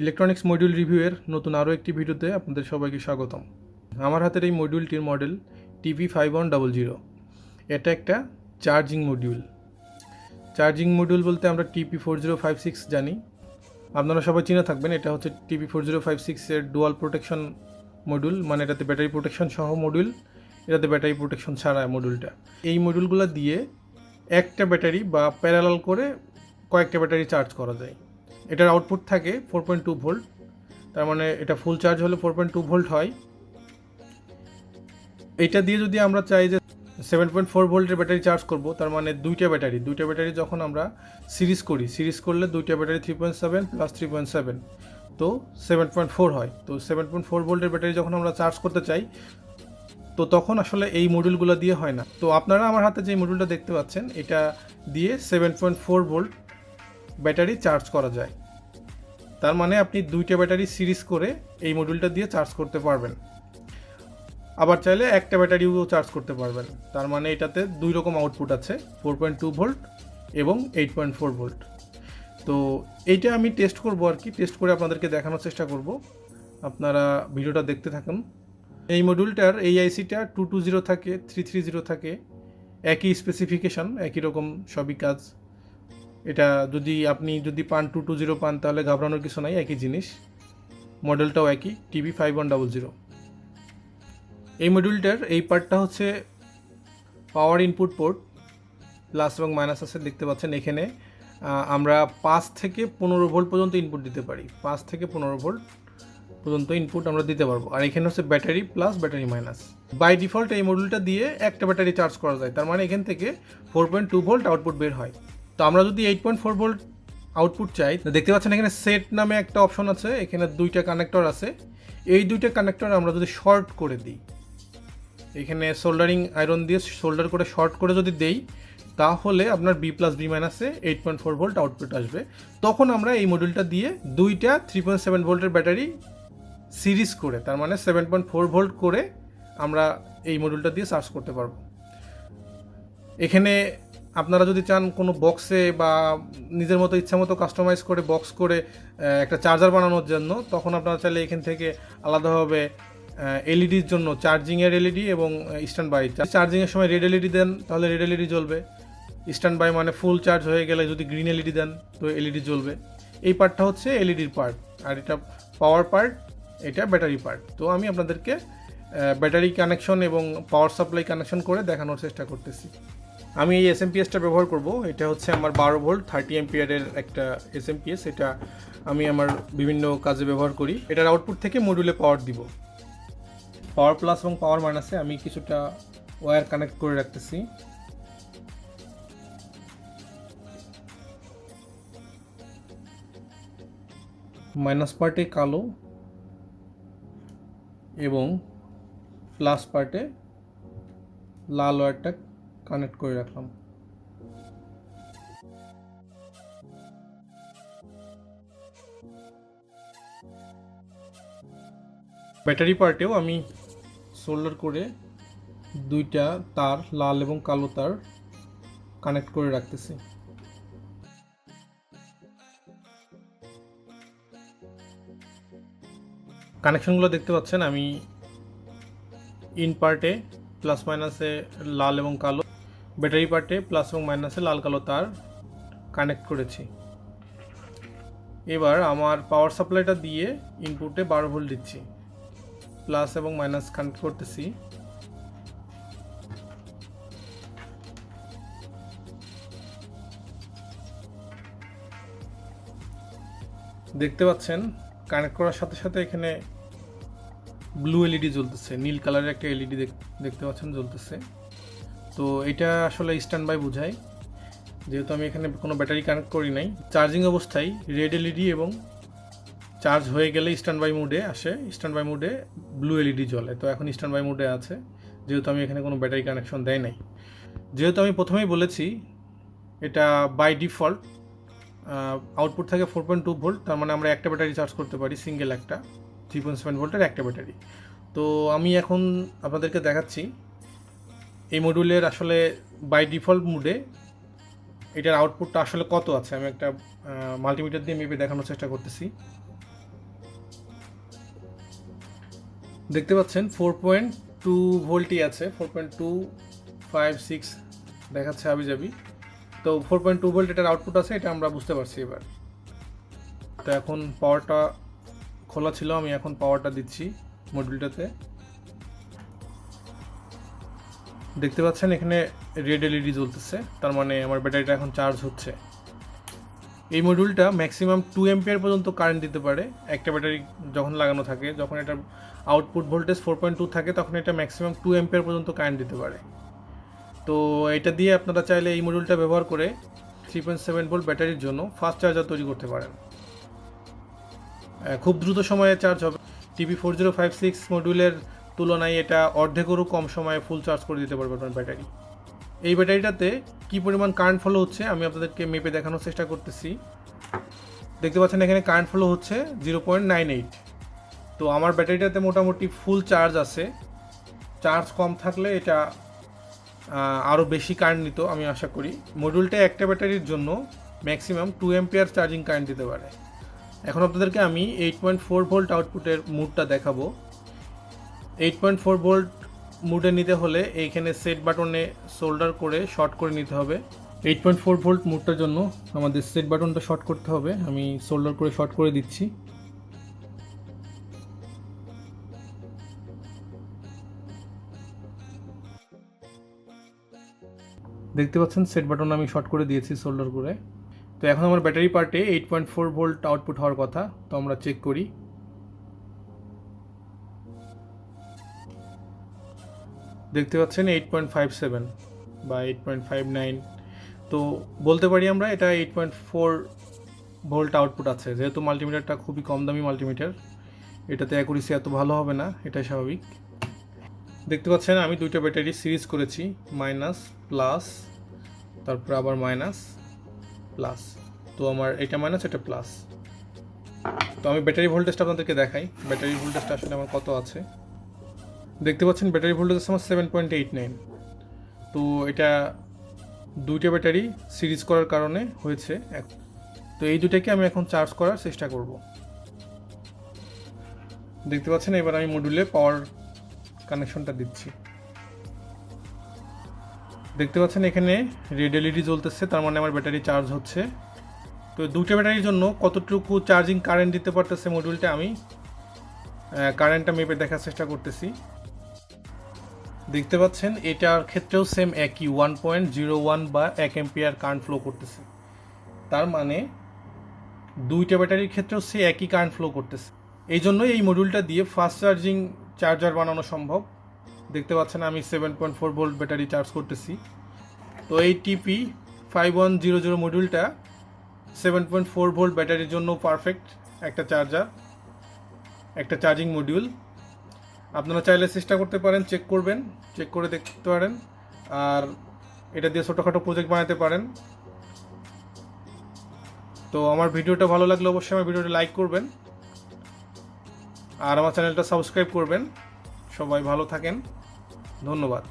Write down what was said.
Electronics module রিভিউয়ের নতুন আরও একটি ভিডিওতে আপনাদের সবাইকে স্বাগতম। আমার হাতের এই মডিউলটির মডেল TP5100। এটা একটা চার্জিং মডিউল। চার্জিং মডিউল বলতে আমরা TP4056 জানি, আপনারা সবাই চিনে থাকবেন। এটা হচ্ছে TP4056 এর ডুয়াল প্রোটেকশন মডিউল, মানে এটাতে ব্যাটারি প্রোটেকশন সহ মডিউল, এটাতে ব্যাটারি প্রোটেকশন ছাড়া মডিউলটা। এই মডিউলগুলো দিয়ে একটা ব্যাটারি বা প্যারালাল করে কয়েকটা ব্যাটারি চার্জ করা যায়। এটার আউটপুট থাকে 4.2 ভোল্ট, তার মানে এটা ফুল চার্জ হলে 4.2 ভোল্ট হয়। এইটা দিয়ে যদি আমরা চাই যে 7.4 ভোল্টের ব্যাটারি চার্জ করব, তার মানে দুইটা ব্যাটারি যখন আমরা সিরিজ করলে দুইটা ব্যাটারি 3.7 প্লাস 3.7, তো 7.4 হয়। তো 7.4 ভোল্টের ব্যাটারি যখন আমরা চার্জ করতে চাই, তো তখন আসলে এই মডিউলগুলো দিয়ে হয় না। তো আপনারা আমার হাতে যে মডিউলটা দেখতে পাচ্ছেন, এটা দিয়ে 7.4 ভোল্ট ব্যাটারি চার্জ করা যায়। তার মানে আপনি দুইটা ব্যাটারি সিরিজ করে এই মডিউলটা দিয়ে চার্জ করতে পারবেন। আবার চাইলে একটা ব্যাটারিও চার্জ করতে পারবেন। তার মানে এটাতে দুই রকম আউটপুট আছে, 4.2 ভোল্ট এবং 8.4 ভোল্ট। তো এইটা আমি টেস্ট করব আর কি, টেস্ট করে আপনাদেরকে দেখানোর চেষ্টা করব। আপনারা ভিডিওটা দেখতে থাকুন। এই মডিউলটার এই আইসিটা 220 থাকে, 330 থাকে, একই স্পেসিফিকেশন, একই রকম সবই কাজ। এটা আপনি যদি পান 220 পান, তাহলে ঘাবড়ানোর কিছু নাই, একই জিনিস। মডেলটাও একই, TP5100। এই মডিউলটার এই পার্টটা হচ্ছে পাওয়ার ইনপুট পোর্ট, প্লাস এবং মাইনাস আছে, দেখতে পাচ্ছেন। এখানে আমরা 5 থেকে 15 ভোল্ট পর্যন্ত ইনপুট দিতে পারি, 5 থেকে 15 ভোল্ট পর্যন্ত ইনপুট আমরা দিতে পারবো। আর এখানে হচ্ছে battery plus battery minus. By default এই মডিউলটা দিয়ে একটা ব্যাটারি চার্জ করা যায়, তার মানে এখান থেকে 4.2 ভোল্ট আউটপুট বের হয়। তো আমরা যদি 8.4 ভোল্ট আউটপুট চাই, দেখতে পাচ্ছেন এখানে সেট নামে একটা অপশন আছে, এখানে দুইটা কানেক্টর আছে। এই দুইটা কানেক্টর আমরা যদি শর্ট করে দিই, এখানে সোল্ডারিং আয়রন দিয়ে সোল্ডার করে শর্ট করে যদি দেই, তাহলে আপনার B প্লাস B মাইনাসে 8.4 ভোল্ট আউটপুট আসবে। তখন আমরা এই মডিউলটা দিয়ে দুইটা 3.7 ভোল্টের ব্যাটারি সিরিজ করে, তার মানে 7.4 ভোল্ট করে আমরা এই মডিউলটা দিয়ে চার্জ করতে পারবো। এখানে আপনারা যদি চান কোনো বক্সে বা নিজের মতো ইচ্ছা মতো কাস্টমাইজ করে বক্স করে একটা চার্জার বানানোর জন্য, তখন আপনারা চাইলে এখান থেকে আলাদাভাবে এলইডির জন্য চার্জিংয়ের এলইডি এবং স্ট্যান্ড বাই, চার্জিংয়ের সময় রেড এলইডি দেন তাহলে রেড এলইডি জ্বলবে, স্ট্যান্ড বাই মানে ফুল চার্জ হয়ে গেলে যদি গ্রিন এলইডি দেন তো এলইডি জ্বলবে। এই পার্টটা হচ্ছে এলইডির পার্ট, আর এটা পাওয়ার পার্ট, এটা ব্যাটারি পার্ট। তো আমি আপনাদেরকে ব্যাটারি কানেকশন এবং পাওয়ার সাপ্লাই কানেকশন করে দেখানোর চেষ্টা করতেছি। আমি এই এসএমপিএসটা ব্যবহার করব। এটা হচ্ছে আমার 12 ভোল্ট 30 অ্যাম্পিয়ারের একটা এসএমপিএস। এটা আমি আমার বিভিন্ন কাজে ব্যবহার করি। এটার আউটপুট থেকে মডিউলে পাওয়ার দিব। পাওয়ার প্লাস এবং পাওয়ার মাইনাসে আমি কিছুটা ওয়্যার কানেক্ট করে রাখতেছি। মাইনাস পার্টে কালো এবং প্লাস পার্টে লাল ওয়্যারটা কানেক্ট করে রাখলাম। ব্যাটারি পার্টেও আমি সোল্ডার করে দুইটা তার, লাল এবং কালো তার কানেক্ট করে রাখতেছি। কানেকশনগুলো দেখতে পাচ্ছেন, আমি ইন পার্টে প্লাস মাইনাসে লাল এবং কালো, ব্যাটারি পার্টে প্লাস এবং মাইনাসে লাল কালো তার কানেক্ট করেছি। এবার আমার পাওয়ার সাপ্লাইটা দিয়ে ইনপুটে 12 ভোল্ট দিচ্ছি, প্লাস এবং মাইনাস কানেক্ট করতেছি। দেখতে পাচ্ছেন কানেক্ট করার সাথে সাথে এখানে ব্লু এলইডি জ্বলতেছে, নীল কালারের একটা এলইডি দেখতে পাচ্ছেন জ্বলতেছে। তো এটা আসলে স্ট্যান্ড বাই বোঝায়, যেহেতু আমি এখানে কোনো ব্যাটারি কানেক্ট করি নাই। চার্জিং অবস্থায় রেড এলইডি এবং চার্জ হয়ে গেলে স্ট্যান্ড বাই মোডে আসে, স্ট্যান্ড বাই মোডে ব্লু এলইডি জ্বলে। তো এখন স্ট্যান্ড বাই মোডে আছে, যেহেতু আমি এখানে কোনো ব্যাটারি কানেকশন দেয় নাই। যেহেতু আমি প্রথমেই বলেছি এটা বাই ডিফল্ট আউটপুট থাকে 4.2 ভোল্ট, তার মানে আমরা একটা ব্যাটারি চার্জ করতে পারি, সিঙ্গেল একটা 3.7 ভোল্টের একটা ব্যাটারি। তো আমি এখন আপনাদেরকে দেখাচ্ছি এই মডিউলের আসলে বাই ডিফল্ট মোডে এটার আউটপুটটা আসলে কত আছে। আমি একটা মাল্টিমিটার দিয়ে মেপে দেখানোর চেষ্টা করতেছি। দেখতে পাচ্ছেন 4.2 ভোল্টই আছে, 4.256 দেখাচ্ছে হাবিজাবি। তো 4.2 ভোল্ট এটার আউটপুট আছে, এটা আমরা বুঝতে পারছি এবার। তো এখন পাওয়ারটা খোলা ছিল, আমি এখন পাওয়ারটা দিচ্ছি মডিউলটাতে। দেখতে পাচ্ছেন এখানে রেড এলইডি জ্বলতেছে, তার মানে আমার ব্যাটারিটা এখন চার্জ হচ্ছে। এই মডিউলটা ম্যাক্সিমাম 2 অ্যাম্পিয়ার পর্যন্ত কারেন্ট দিতে পারে একটা ব্যাটারি যখন লাগানো থাকে। যখন এটার আউটপুট ভোল্টেজ 4.2 থাকে তখন এটা ম্যাক্সিমাম 2 অ্যাম্পিয়ার পর্যন্ত কারেন্ট দিতে পারে। তো এটা দিয়ে আপনারা চাইলে এই মডিউলটা ব্যবহার করে 3.7 ভোল্ট ব্যাটারির জন্য ফাস্ট চার্জার তৈরি করতে পারেন। খুব দ্রুত সময়ে চার্জ হবে। TP4056 মডিউলের তুলনায় এটা অর্ধেকেরও কম সময়ে ফুল চার্জ করে দিতে পারবে আপনার ব্যাটারি। এই ব্যাটারিটাতে কী পরিমাণ কারেন্ট ফ্লো হচ্ছে আমি আপনাদেরকে মেপে দেখানোর চেষ্টা করতেছি। দেখতে পাচ্ছেন এখানে কারেন্ট ফ্লো হচ্ছে 0.98। তো আমার ব্যাটারিটাতে মোটামুটি ফুল চার্জ আছে। চার্জ কম থাকলে এটা আরও বেশি কারেন্ট নিত আমি আশা করি। মডিউলটা একটা ব্যাটারির জন্য ম্যাক্সিমাম 2 অ্যাম্পিয়ার চার্জিং কারেন্ট দিতে পারে। এখন আপনাদেরকে আমি 8.4 ভোল্ট আউটপুটের মুডটা দেখাবো। 8.4 ভোল্ট মুডে নিতে হলে এইখানে সেট বাটনে সোল্ডার করে শর্ট করে নিতে হবে। 8.4 ভোল্ট মুডটার জন্য আমাদের সেট বাটনটা শর্ট করতে হবে। আমি সোল্ডার করে শর্ট করে দিচ্ছি। দেখতে পাচ্ছেন সেট বাটন আমি শর্ট করে দিয়েছি সোল্ডার করে। তো এখন আমার ব্যাটারি পার্টে 8.4 ভোল্ট আউটপুট হওয়ার কথা। তো আমরা চেক করি। দেখতে পাচ্ছেন 8.57 বা 8.59। তো বলতে পারি আমরা এটা 8.4 ভোল্ট আউটপুট আছে। যেহেতু মাল্টিমিটারটা খুবই কম দামি মাল্টিমিটার, এটাতে অ্যাকুরেসি এত ভালো হবে না, এটাই স্বাভাবিক। দেখতে পাচ্ছেন আমি দুইটা ব্যাটারি সিরিজ করেছি, মাইনাস প্লাস, তারপর আবার মাইনাস প্লাস। তো আমার এটা মাইনাস এটা প্লাস। তো আমি ব্যাটারি ভোল্টেজটা আপনাদেরকে দেখাই, ব্যাটারি ভোল্টেজটা আসলে আমার কত আছে। দেখতে পাচ্ছেন ব্যাটারি ভোল্টেজ আছে আমার 7.89। তো এটা দুইটা ব্যাটারি সিরিজ করার কারণে হয়েছে। তো এই দুটাকে আমি এখন চার্জ করার চেষ্টা করব। দেখতে পাচ্ছেন এবার আমি মডিউলে পাওয়ার কানেকশনটা দিচ্ছি। দেখতে পাচ্ছেন এখানে রেড এলইডি জ্বলতেছে, তার মানে আমার ব্যাটারি চার্জ হচ্ছে। তো দুটো ব্যাটারির জন্য কতটুকু চার্জিং কারেন্ট দিতে পারতেছে মডিউলটা আমি কারেন্টটা মেপে দেখার চেষ্টা করতেছি। দেখতে পাচ্ছেন এটার ক্ষেত্রেও সেম একই 1.01 বা 1 অ্যাম্পিয়ার কারেন্ট ফ্লো করতেছে। তার মানে দুইটা ব্যাটারির ক্ষেত্রেও সে একই কারেন্ট ফ্লো করতেছে। এই জন্যই এই মডিউলটা দিয়ে ফাস্ট চার্জিং চার্জার বানানো সম্ভব। দেখতে পাচ্ছেন আমি 7.4 ভোল্ট ব্যাটারি চার্জ করতেছি। তো এই TP5100 মডিউলটা 7.4 ভোল্ট ব্যাটারির জন্য পারফেক্ট একটা চার্জার, একটা চার্জিং মডিউল। আপনারা চাইলে চেষ্টা করতে পারেন, চেক করবেন, চেক করে দেখতে পারেন, আর এটা দিয়ে ছোটোখাটো প্রজেক্ট বানাতে পারেন। তো আমার ভিডিওটা ভালো লাগলে অবশ্যই আমার ভিডিওটা লাইক করবেন আর আমার চ্যানেলটা সাবস্ক্রাইব করবেন। সবাই ভালো থাকেন, ধন্যবাদ।